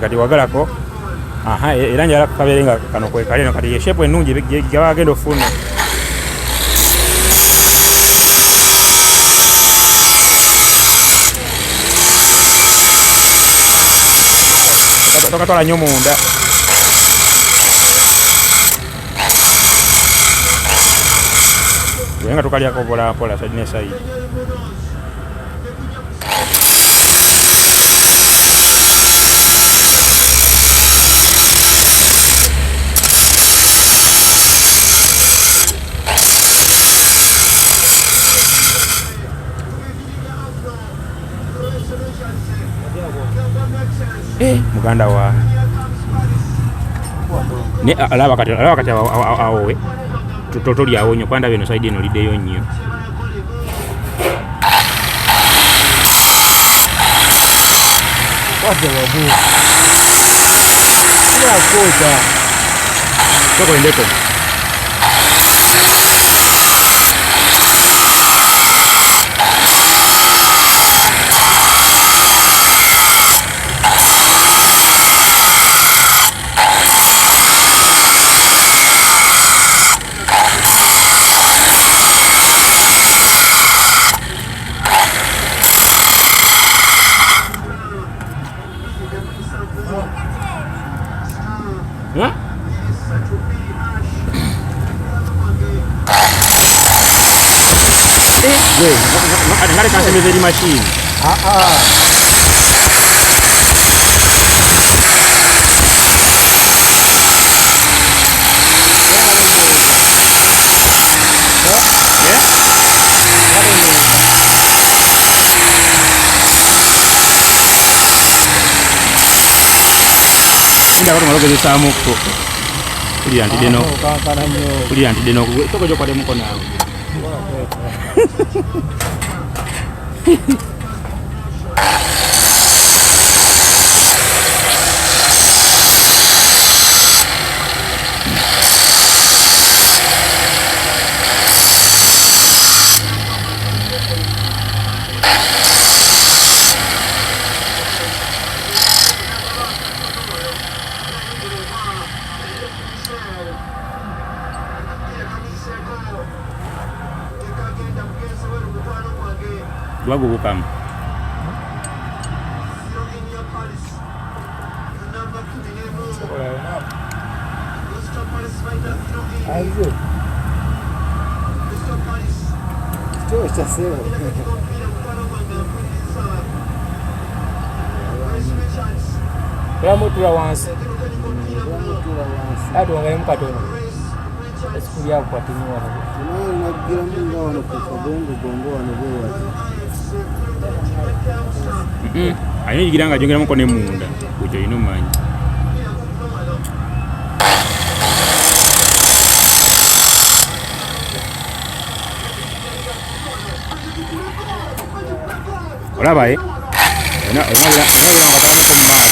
kati wagalako era njala kabere nga kano kwe kaleno kati yeshepu ennungi gaba agenda ofuna tokatwala nnyo munda nga tukalyako mpolampola saidi ne saidi. Muganda wa ne alaba kati awowe totoli awo nnyo kwanda bino saidi eno liddeyo nnyo. Tokolendeko ngale kansemeza eri machine ndako malogezesaamuko kuli antideno tokojokwade mukono awo wagubukamu Ramutula wansi atwongeremu katono esikulia kukwatiniwa nagira munga wano kukabongo bongo wano bwewati ayina ejigira nga jongeramuko ne munda ekyo olina omanyi olabaye olina nga tanamuko mumaalo